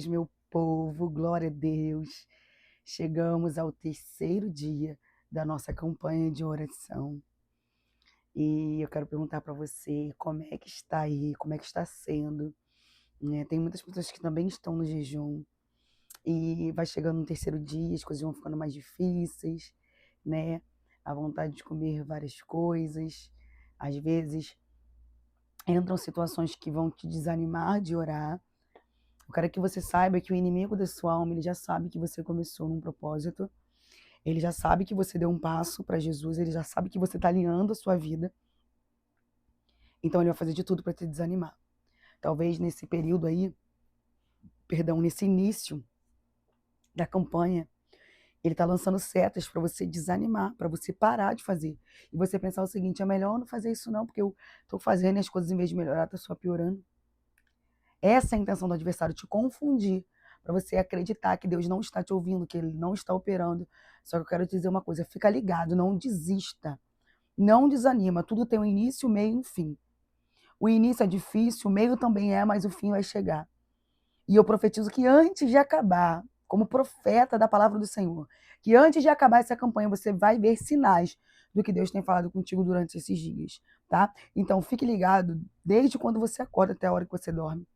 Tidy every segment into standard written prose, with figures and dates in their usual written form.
Meu povo, glória a Deus. Chegamos ao terceiro dia da nossa campanha de oração. E eu quero perguntar para você como é que está aí, como é que está sendo. Tem muitas pessoas que também estão no jejum. E vai chegando no terceiro dia, as coisas vão ficando mais difíceis, né? A vontade de comer várias coisas. Às vezes entram situações que vão te desanimar de orar. Eu quero que você saiba que o inimigo da sua alma, ele já sabe que você começou num propósito, ele já sabe que você deu um passo para Jesus, ele já sabe que você está alinhando a sua vida, então ele vai fazer de tudo para te desanimar. Talvez nesse período aí, nesse início da campanha, ele está lançando setas para você desanimar, para você parar de fazer. E você pensar o seguinte, é melhor não fazer isso não, porque eu estou fazendo e as coisas em vez de melhorar, está só piorando. Essa é a intenção do adversário, te confundir, para você acreditar que Deus não está te ouvindo, que Ele não está operando. Só que eu quero te dizer uma coisa, fica ligado, não desista, não desanima, tudo tem um início, meio e um fim. O início é difícil, o meio também é, mas o fim vai chegar. E eu profetizo que antes de acabar, como profeta da palavra do Senhor, que antes de acabar essa campanha, você vai ver sinais do que Deus tem falado contigo durante esses dias, tá? Então fique ligado, desde quando você acorda até a hora que você dorme.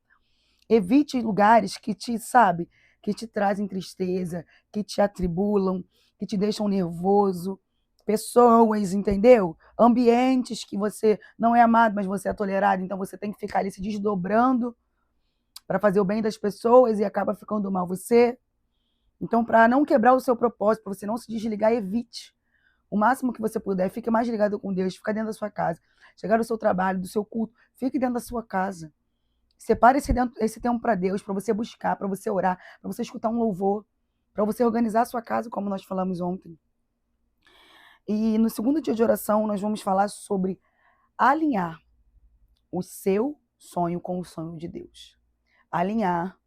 Evite lugares que que te trazem tristeza, que te atribulam, que te deixam nervoso. Pessoas, entendeu? Ambientes que você não é amado, mas você é tolerado, então você tem que ficar ali se desdobrando para fazer o bem das pessoas e acaba ficando mal você. Então, para não quebrar o seu propósito, para você não se desligar, evite. O máximo que você puder, fique mais ligado com Deus, fica dentro da sua casa. Chegar no seu trabalho, do seu culto, fique dentro da sua casa. Separe esse tempo para Deus, para você buscar, para você orar, para você escutar um louvor, para você organizar a sua casa, como nós falamos ontem. E no segundo dia de oração, nós vamos falar sobre alinhar o seu sonho com o sonho de Deus. Alinhar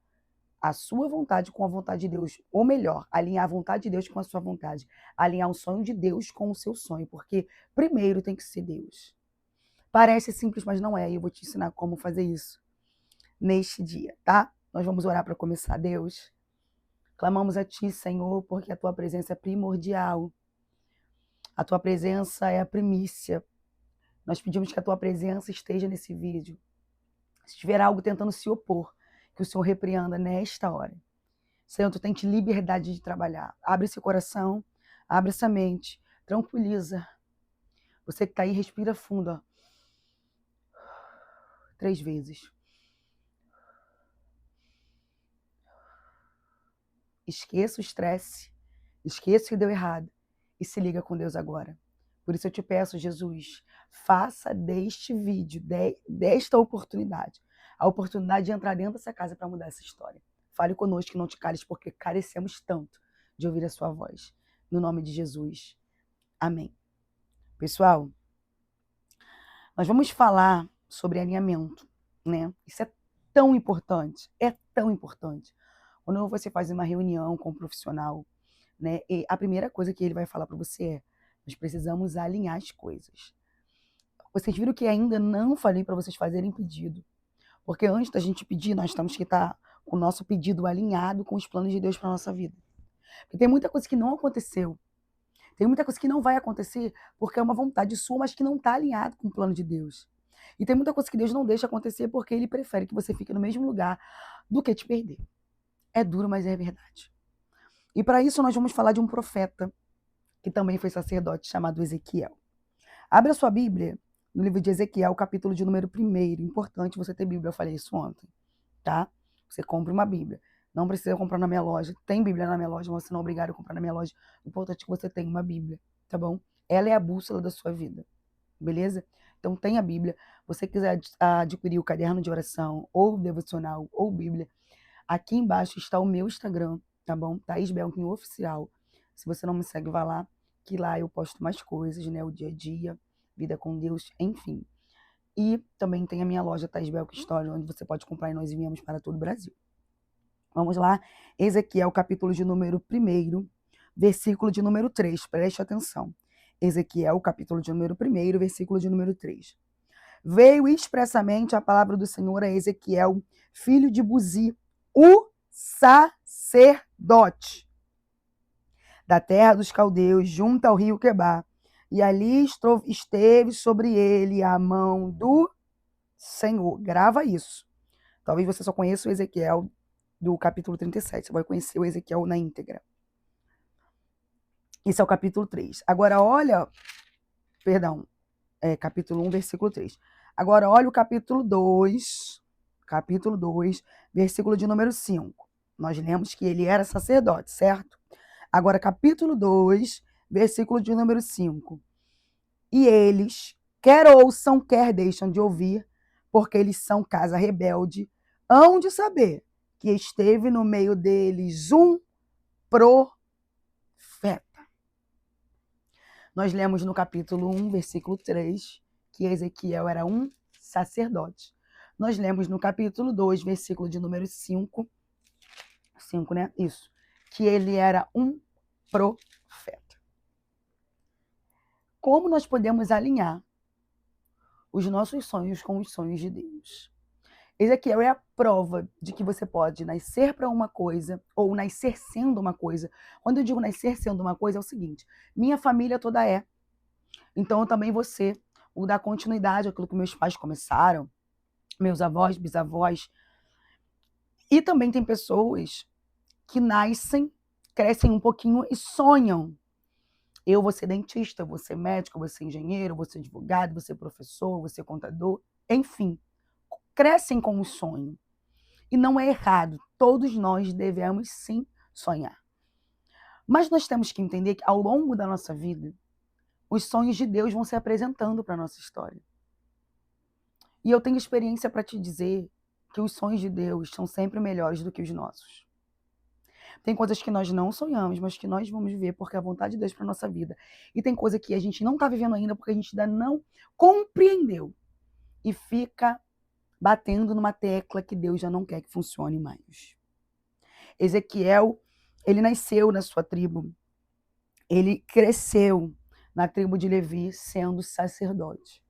a sua vontade com a vontade de Deus. Ou melhor, alinhar a vontade de Deus com a sua vontade. Alinhar o sonho de Deus com o seu sonho. Porque primeiro tem que ser Deus. Parece simples, mas não é. E eu vou te ensinar como fazer isso neste dia, tá? Nós vamos orar para começar. Deus, clamamos a Ti, Senhor, porque a Tua presença é primordial. A Tua presença é a primícia. Nós pedimos que a Tua presença esteja nesse vídeo. Se tiver algo tentando se opor, que o Senhor repreenda nesta hora. Senhor, Tu tens liberdade de trabalhar. Abre esse coração, abre essa mente, tranquiliza. Você que está aí, respira fundo, ó. 3 vezes. Esqueça o estresse, esqueça o que deu errado e se liga com Deus agora. Por isso eu te peço, Jesus, faça deste vídeo, desta oportunidade, a oportunidade de entrar dentro dessa casa para mudar essa história. Fale conosco, não te cales, porque carecemos tanto de ouvir a sua voz. No nome de Jesus. Amém. Pessoal, nós vamos falar sobre alinhamento, né? Isso é tão importante, Quando você faz uma reunião com um profissional, né? E a primeira coisa que ele vai falar para você é: nós precisamos alinhar as coisas. Vocês viram que ainda não falei para vocês fazerem pedido, porque antes da gente pedir, nós temos que estar com o nosso pedido alinhado com os planos de Deus para nossa vida. Porque tem muita coisa que não aconteceu, tem muita coisa que não vai acontecer porque é uma vontade sua, mas que não está alinhado com o plano de Deus. E tem muita coisa que Deus não deixa acontecer porque Ele prefere que você fique no mesmo lugar do que te perder. É duro, mas é verdade. E para isso nós vamos falar de um profeta que também foi sacerdote, chamado Ezequiel. Abra sua Bíblia no livro de Ezequiel, capítulo de número 1. Importante você ter Bíblia, eu falei isso ontem, tá? Você compra uma Bíblia. Não precisa comprar na minha loja. Tem Bíblia na minha loja, mas você não é obrigado a comprar na minha loja. O importante é que você tenha uma Bíblia, tá bom? Ela é a bússola da sua vida, beleza? Então tenha a Bíblia. Você quiser adquirir o caderno de oração, ou devocional, ou Bíblia, aqui embaixo está o meu Instagram, tá bom? Thaís Belkin Oficial. Se você não me segue, vá lá, que lá eu posto mais coisas, né? O dia a dia, vida com Deus, enfim. E também tem a minha loja Thaís Belkin Store, onde você pode comprar e nós enviamos para todo o Brasil. Vamos lá, Ezequiel, capítulo de número 1, versículo de número 3, preste atenção. Ezequiel, capítulo de número 1, versículo de número 3. Veio expressamente a palavra do Senhor a Ezequiel, filho de Buzi, o sacerdote da terra dos caldeus, junto ao rio Quebar. E ali esteve sobre ele a mão do Senhor. Grava isso. Talvez você só conheça o Ezequiel do capítulo 37. Você vai conhecer o Ezequiel na íntegra. Esse é o capítulo 3. Agora olha, capítulo 1, versículo 3. Agora olha o capítulo 2, versículo de número 5. Nós lemos que ele era sacerdote, certo? Agora capítulo 2, versículo de número 5. E eles, quer ouçam, quer deixam de ouvir, porque eles são casa rebelde, hão de saber que esteve no meio deles um profeta. Nós lemos no capítulo 1, versículo 3, que Ezequiel era um sacerdote. Nós lemos no capítulo 2, versículo de número 5, né? Isso. Que ele era um profeta. Como nós podemos alinhar os nossos sonhos com os sonhos de Deus? Ezequiel é a prova de que você pode nascer para uma coisa ou nascer sendo uma coisa. Quando eu digo nascer sendo uma coisa, é o seguinte: minha família toda é. Então eu também vou ser, vou dar continuidade àquilo que meus pais começaram, meus avós, bisavós. E também tem pessoas que nascem, crescem um pouquinho e sonham. Eu vou ser dentista, vou ser médico, vou ser engenheiro, vou ser advogado, vou ser professor, vou ser contador, enfim. Crescem com um sonho. E não é errado, todos nós devemos sim sonhar. Mas nós temos que entender que ao longo da nossa vida, os sonhos de Deus vão se apresentando para a nossa história. E eu tenho experiência para te dizer que os sonhos de Deus são sempre melhores do que os nossos. Tem coisas que nós não sonhamos, mas que nós vamos viver porque é a vontade de Deus para a nossa vida. E tem coisa que a gente não está vivendo ainda porque a gente ainda não compreendeu. E fica batendo numa tecla que Deus já não quer que funcione mais. Ezequiel, ele nasceu na sua tribo. Ele cresceu na tribo de Levi sendo sacerdote,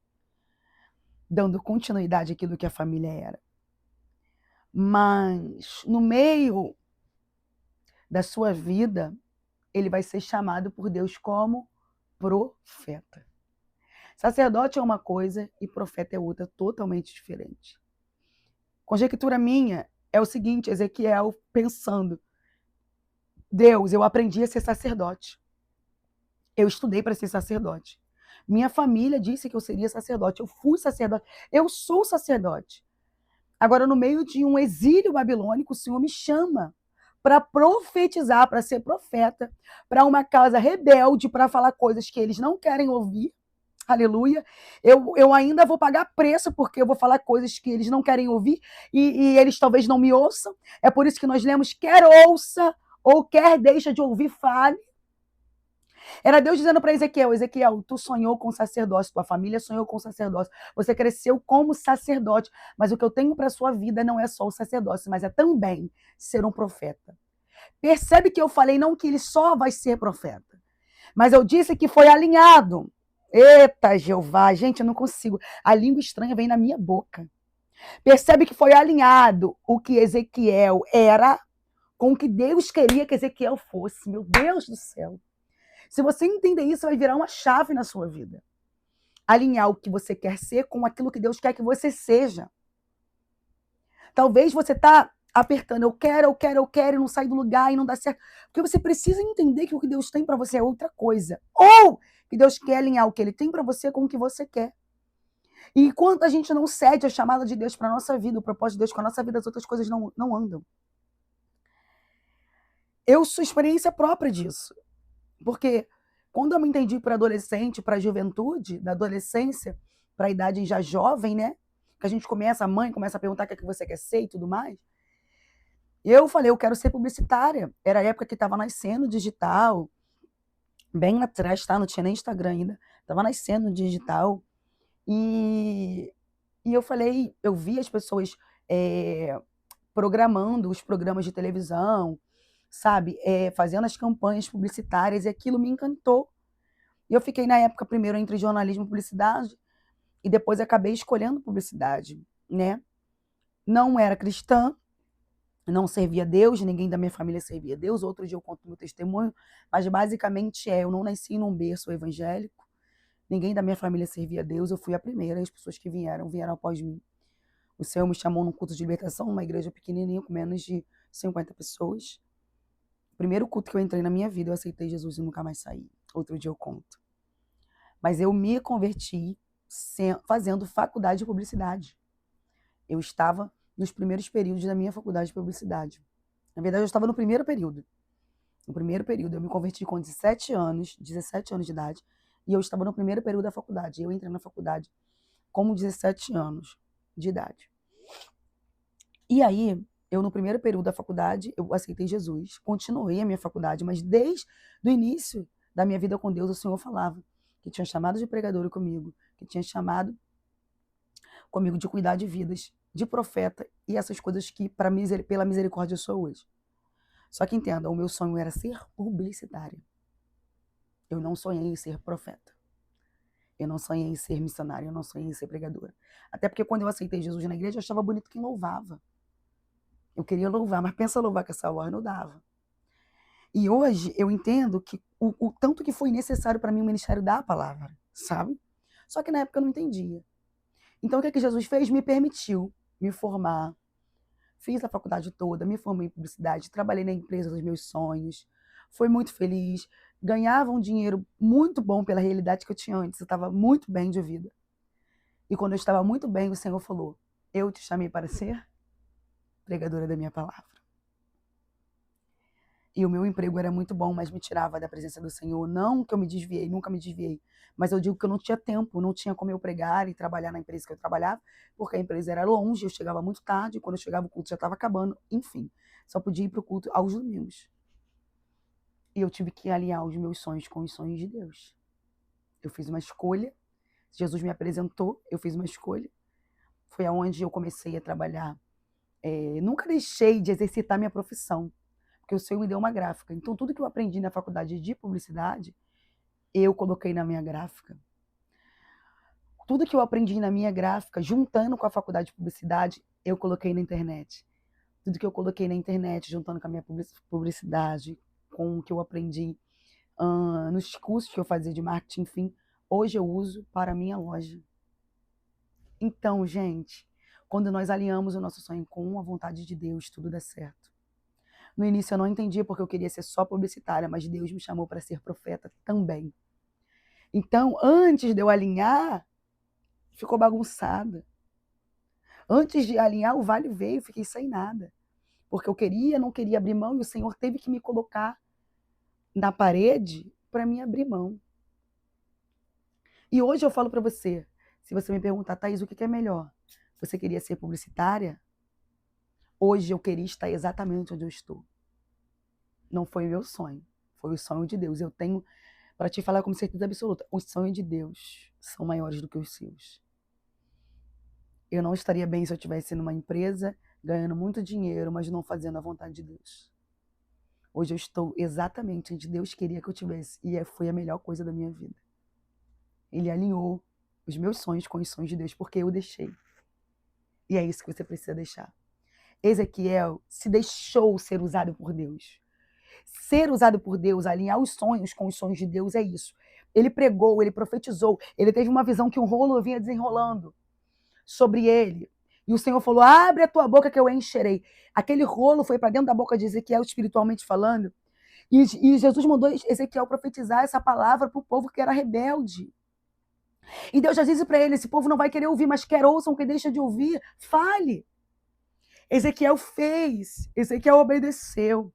dando continuidade àquilo que a família era. Mas no meio da sua vida, ele vai ser chamado por Deus como profeta. Sacerdote é uma coisa e profeta é outra, totalmente diferente. Conjectura minha é o seguinte: Ezequiel pensando, Deus, eu aprendi a ser sacerdote. Eu estudei para ser sacerdote. Minha família disse que eu seria sacerdote. Eu fui sacerdote. Eu sou sacerdote. Agora, no meio de um exílio babilônico, o Senhor me chama para profetizar, para ser profeta, para uma casa rebelde, para falar coisas que eles não querem ouvir. Aleluia. Eu ainda vou pagar preço porque eu vou falar coisas que eles não querem ouvir e eles talvez não me ouçam. É por isso que nós lemos: quer ouça ou quer deixa de ouvir, fale. Era Deus dizendo para Ezequiel: Ezequiel, tu sonhou com sacerdócio, tua família sonhou com sacerdócio, você cresceu como sacerdote, mas o que eu tenho para a sua vida não é só o sacerdócio, mas é também ser um profeta. Percebe que eu falei não que ele só vai ser profeta, mas eu disse que foi alinhado. Eita, Jeová, gente, eu não consigo. A língua estranha vem na minha boca. Percebe que foi alinhado o que Ezequiel era com o que Deus queria que Ezequiel fosse. Meu Deus do céu. Se você entender isso, vai virar uma chave na sua vida. Alinhar o que você quer ser com aquilo que Deus quer que você seja. Talvez você está apertando, eu quero, e não sai do lugar e não dá certo. Porque você precisa entender que o que Deus tem para você é outra coisa. Ou que Deus quer alinhar o que Ele tem para você com o que você quer. E enquanto a gente não cede a chamada de Deus para a nossa vida, o propósito de Deus com a nossa vida, as outras coisas não andam. Eu sou experiência própria disso. Porque quando eu me entendi para adolescente, para a juventude, da adolescência, para a idade já jovem, né? Que a gente começa, a mãe começa a perguntar o que é que você quer ser e tudo mais. Eu falei, eu quero ser publicitária. Era a época que estava nascendo digital, bem atrás, tá? Não tinha nem Instagram ainda. Estava nascendo digital. E eu falei, eu vi as pessoas programando os programas de televisão, sabe? Fazendo as campanhas publicitárias, e aquilo me encantou. E eu fiquei, na época, primeiro entre jornalismo e publicidade, e depois acabei escolhendo publicidade, né? Não era cristã, não servia a Deus, ninguém da minha família servia a Deus. Outro dia eu conto meu testemunho, mas basicamente eu não nasci num berço evangélico, ninguém da minha família servia a Deus, eu fui a primeira, as pessoas que vieram após mim. O Senhor me chamou num culto de libertação, numa igreja pequenininha, com menos de 50 pessoas. O primeiro culto que eu entrei na minha vida, eu aceitei Jesus e nunca mais saí. Outro dia eu conto. Mas eu me converti fazendo faculdade de publicidade. Eu estava nos primeiros períodos da minha faculdade de publicidade. Na verdade, eu estava no primeiro período. No primeiro período, eu me converti com 17 anos de idade, e eu estava no primeiro período da faculdade. Eu entrei na faculdade com 17 anos de idade. E aí, eu no primeiro período da faculdade, eu aceitei Jesus, continuei a minha faculdade, mas desde o início da minha vida com Deus, o Senhor falava que tinha chamado de pregadora comigo, que tinha chamado comigo de cuidar de vidas, de profeta e essas coisas que pela misericórdia eu sou hoje. Só que entenda, o meu sonho era ser publicitária. Eu não sonhei em ser profeta. Eu não sonhei em ser missionária, eu não sonhei em ser pregadora. Até porque quando eu aceitei Jesus na igreja, eu achava bonito quem louvava. Eu queria louvar, mas pensa louvar com essa voz, não dava. E hoje eu entendo que o tanto que foi necessário para mim o ministério da palavra, sabe? Só que na época eu não entendia. Então o que Jesus fez? Me permitiu me formar. Fiz a faculdade toda, me formei em publicidade, trabalhei na empresa dos meus sonhos. Fui muito feliz, ganhava um dinheiro muito bom pela realidade que eu tinha antes. Eu estava muito bem de vida. E quando eu estava muito bem, o Senhor falou: eu te chamei para ser pregadora da minha palavra. E o meu emprego era muito bom, mas me tirava da presença do Senhor. Não que eu me desviei, nunca me desviei. Mas eu digo que eu não tinha tempo, não tinha como eu pregar e trabalhar na empresa que eu trabalhava, porque a empresa era longe, eu chegava muito tarde, quando eu chegava o culto já estava acabando, enfim. Só podia ir para o culto aos domingos. E eu tive que alinhar os meus sonhos com os sonhos de Deus. Eu fiz uma escolha, Jesus me apresentou, eu fiz uma escolha. Foi aonde eu comecei a trabalhar. Nunca deixei de exercitar minha profissão, porque o Senhor me deu uma gráfica. Então, tudo que eu aprendi na faculdade de publicidade, eu coloquei na minha gráfica. Tudo que eu aprendi na minha gráfica, juntando com a faculdade de publicidade, eu coloquei na internet. Tudo que eu coloquei na internet, juntando com a minha publicidade, com o que eu aprendi nos cursos que eu fazia de marketing, enfim, hoje eu uso para a minha loja. Então, gente, quando nós alinhamos o nosso sonho com a vontade de Deus, tudo dá certo. No início eu não entendia porque eu queria ser só publicitária, mas Deus me chamou para ser profeta também. Então, antes de eu alinhar, ficou bagunçada. Antes de alinhar, o vale veio, fiquei sem nada. Porque eu não queria abrir mão, e o Senhor teve que me colocar na parede para me abrir mão. E hoje eu falo para você, se você me perguntar, Thaís, o que é melhor? Você queria ser publicitária? Hoje eu queria estar exatamente onde eu estou. Não foi o meu sonho, foi o sonho de Deus. Eu tenho, para te falar com certeza absoluta, os sonhos de Deus são maiores do que os seus. Eu não estaria bem se eu estivesse numa empresa, ganhando muito dinheiro, mas não fazendo a vontade de Deus. Hoje eu estou exatamente onde Deus queria que eu estivesse, e foi a melhor coisa da minha vida. Ele alinhou os meus sonhos com os sonhos de Deus, porque eu deixei. E é isso que você precisa deixar. Ezequiel se deixou ser usado por Deus. Ser usado por Deus, alinhar os sonhos com os sonhos de Deus, é isso. Ele pregou, ele profetizou, ele teve uma visão que um rolo vinha desenrolando sobre ele. E o Senhor falou, abre a tua boca que eu encherei. Aquele rolo foi para dentro da boca de Ezequiel, espiritualmente falando. E Jesus mandou Ezequiel profetizar essa palavra para o povo que era rebelde. E Deus já disse para ele, esse povo não vai querer ouvir, mas quer ouçam, quem deixa de ouvir, fale. Ezequiel fez, Ezequiel obedeceu.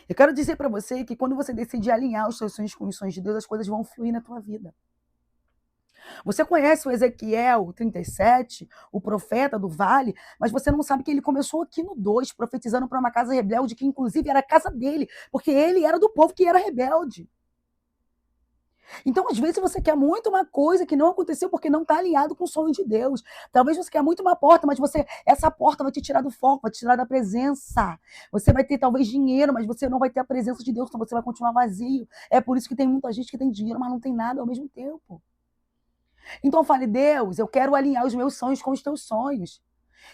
Eu quero dizer para você que quando você decidir alinhar os seus sonhos com os sonhos de Deus, as coisas vão fluir na tua vida. Você conhece o Ezequiel 37, o profeta do vale, mas você não sabe que ele começou aqui no 2, profetizando para uma casa rebelde, que inclusive era a casa dele, porque ele era do povo que era rebelde. Então, às vezes, você quer muito uma coisa que não aconteceu porque não está alinhado com o sonho de Deus. Talvez você quer muito uma porta, mas essa porta vai te tirar do foco, vai te tirar da presença. Você vai ter, talvez, dinheiro, mas você não vai ter a presença de Deus, então você vai continuar vazio. É por isso que tem muita gente que tem dinheiro, mas não tem nada ao mesmo tempo. Então, fale, Deus, eu quero alinhar os meus sonhos com os teus sonhos.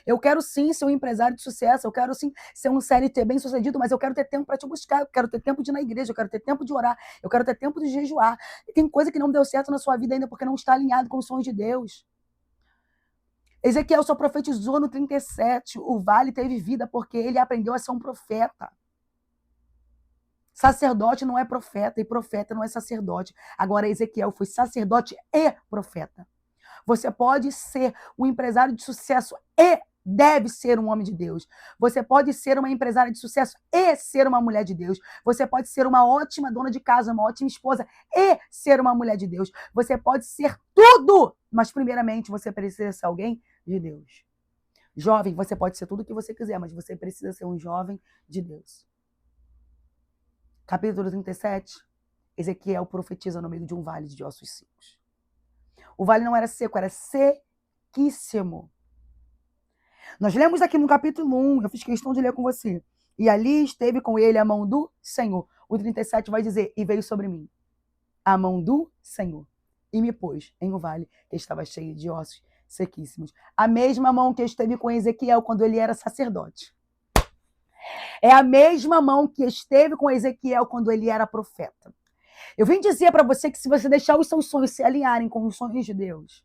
Eu quero sim ser um empresário de sucesso, eu quero sim ser um CLT bem-sucedido, mas eu quero ter tempo para te buscar, eu quero ter tempo de ir na igreja, eu quero ter tempo de orar, eu quero ter tempo de jejuar. E tem coisa que não deu certo na sua vida ainda porque não está alinhado com os sonhos de Deus. Ezequiel só profetizou no 37, o vale teve vida porque ele aprendeu a ser um profeta. Sacerdote não é profeta e profeta não é sacerdote. Agora, Ezequiel foi sacerdote e profeta. Você pode ser um empresário de sucesso e deve ser um homem de Deus. Você pode ser uma empresária de sucesso e ser uma mulher de Deus. Você pode ser uma ótima dona de casa, uma ótima esposa e ser uma mulher de Deus. Você pode ser tudo, mas primeiramente você precisa ser alguém de Deus. Jovem, você pode ser tudo o que você quiser, mas você precisa ser um jovem de Deus. Capítulo 37, Ezequiel profetiza no meio de um vale de ossos secos. O vale não era seco, era sequíssimo. Nós lemos aqui no capítulo 1, eu fiz questão de ler com você. E ali esteve com ele a mão do Senhor. O 37 vai dizer, e veio sobre mim a mão do Senhor, e me pôs em um vale que estava cheio de ossos sequíssimos. A mesma mão que esteve com Ezequiel quando ele era sacerdote. É a mesma mão que esteve com Ezequiel quando ele era profeta. Eu vim dizer para você que se você deixar os seus sonhos se alinharem com os sonhos de Deus,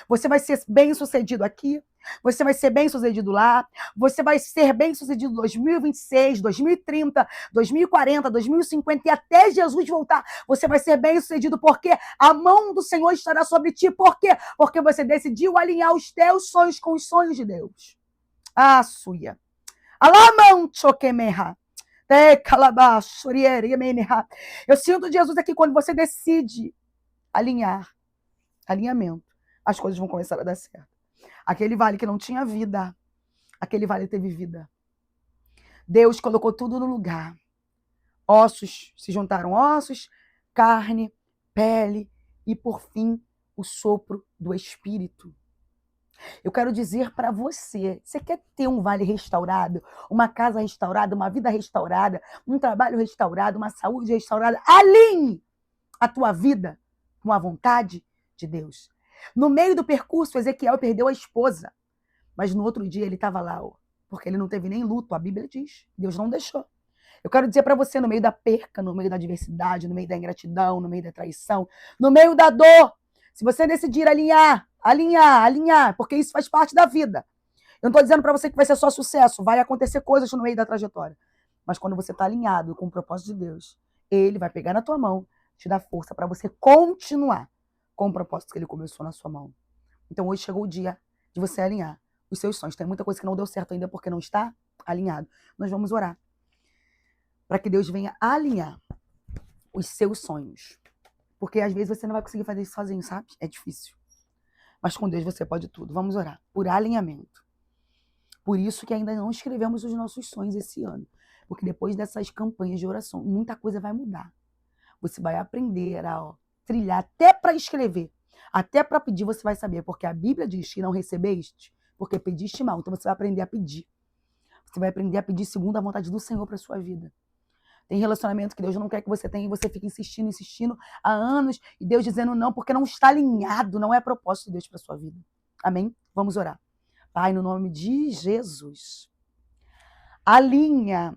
você vai ser bem-sucedido aqui, você vai ser bem-sucedido lá, você vai ser bem-sucedido em 2026, 2030, 2040, 2050 e até Jesus voltar. Você vai ser bem-sucedido porque a mão do Senhor estará sobre ti. Por quê? Porque você decidiu alinhar os teus sonhos com os sonhos de Deus. Ah, suia. Alamão choquemerra. Eu sinto Jesus aqui quando você decide alinhamento, as coisas vão começar a dar certo. Aquele vale que não tinha vida, aquele vale teve vida. Deus colocou tudo no lugar. Ossos, se juntaram ossos, carne, pele e, por fim, o sopro do Espírito. Eu quero dizer para você, você quer ter um vale restaurado, uma casa restaurada, uma vida restaurada, um trabalho restaurado, uma saúde restaurada? Alinhe a tua vida com a vontade de Deus. No meio do percurso, Ezequiel perdeu a esposa, mas no outro dia ele estava lá, porque ele não teve nem luto, a Bíblia diz, Deus não deixou. Eu quero dizer para você, no meio da perca, no meio da adversidade, no meio da ingratidão, no meio da traição, no meio da dor, se você decidir alinhar, porque isso faz parte da vida. Eu não estou dizendo para você que vai ser só sucesso, vai acontecer coisas no meio da trajetória. Mas quando você está alinhado com o propósito de Deus, Ele vai pegar na tua mão, te dar força para você continuar com o propósito que Ele começou na sua mão. Então hoje chegou o dia de você alinhar os seus sonhos. Tem muita coisa que não deu certo ainda porque não está alinhado. Nós vamos orar para que Deus venha alinhar os seus sonhos. Porque às vezes você não vai conseguir fazer isso sozinho, sabe? É difícil. Mas com Deus você pode tudo. Vamos orar por alinhamento. Por isso que ainda não escrevemos os nossos sonhos esse ano. Porque depois dessas campanhas de oração, muita coisa vai mudar. Você vai aprender a trilhar até para escrever. Até para pedir você vai saber. Porque a Bíblia diz que não recebeste, porque pediste mal. Então você vai aprender a pedir. Você vai aprender a pedir segundo a vontade do Senhor para a sua vida. Tem relacionamento que Deus não quer que você tenha e você fica insistindo há anos e Deus dizendo não, porque não está alinhado, não é propósito de Deus para a sua vida. Amém? Vamos orar. Pai, no nome de Jesus, alinha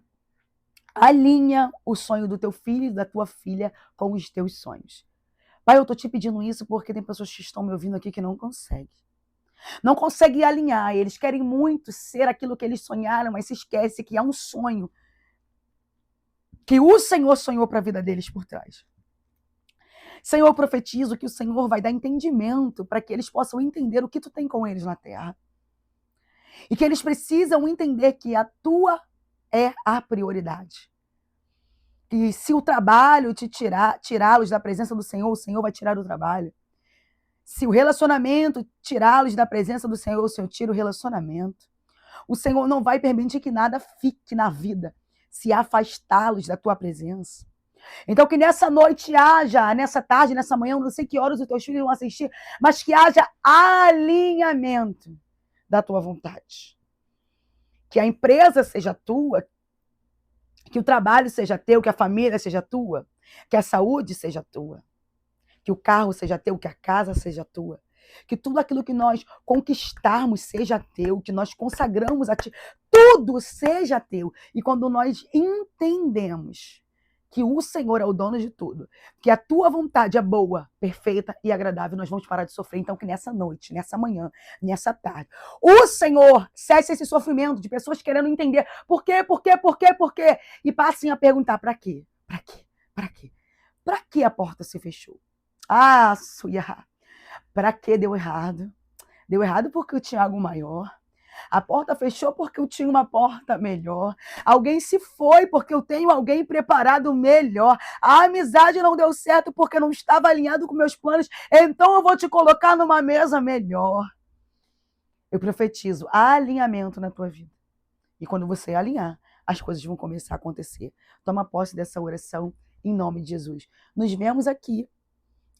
o sonho do teu filho e da tua filha com os teus sonhos. Pai, eu estou te pedindo isso porque tem pessoas que estão me ouvindo aqui que não conseguem. Não conseguem alinhar, eles querem muito ser aquilo que eles sonharam, mas se esquece que há um sonho que o Senhor sonhou para a vida deles por trás. Senhor, eu profetizo que o Senhor vai dar entendimento para que eles possam entender o que tu tem com eles na terra. E que eles precisam entender que a tua é a prioridade. Que se o trabalho te tirá-los da presença do Senhor, o Senhor vai tirar o trabalho. Se o relacionamento tirá-los da presença do Senhor, o Senhor tira o relacionamento. O Senhor não vai permitir que nada fique na vida se afastá-los da tua presença. Então que nessa noite haja, nessa tarde, nessa manhã, eu não sei que horas os teus filhos vão assistir, mas que haja alinhamento da tua vontade. Que a empresa seja tua, que o trabalho seja teu, que a família seja tua, que a saúde seja tua, que o carro seja teu, que a casa seja tua, Que tudo aquilo que nós conquistarmos seja teu, que nós consagramos a ti, tudo seja teu. E quando nós entendemos que o Senhor é o dono de tudo, que a tua vontade é boa, perfeita e agradável, nós vamos parar de sofrer. Então, que nessa noite, nessa manhã, nessa tarde, o Senhor cesse esse sofrimento de pessoas querendo entender por quê, e passem a perguntar para quê? Para quê? Para quê? Para que a porta se fechou? Ah, Suya, para que deu errado? Deu errado porque eu tinha algo maior. A porta fechou porque eu tinha uma porta melhor. Alguém se foi porque eu tenho alguém preparado melhor. A amizade não deu certo porque não estava alinhado com meus planos. Então eu vou te colocar numa mesa melhor. Eu profetizo alinhamento na tua vida. E quando você alinhar, as coisas vão começar a acontecer. Toma posse dessa oração em nome de Jesus. Nos vemos aqui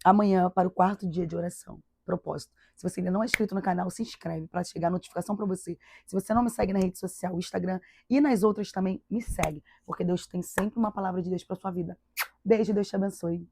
amanhã para o 4º dia de oração. Propósito. Se você ainda não é inscrito no canal, se inscreve para chegar a notificação para você. Se você não me segue na rede social, Instagram e nas outras também, me segue. Porque Deus tem sempre uma palavra de Deus para sua vida. Beijo, Deus te abençoe.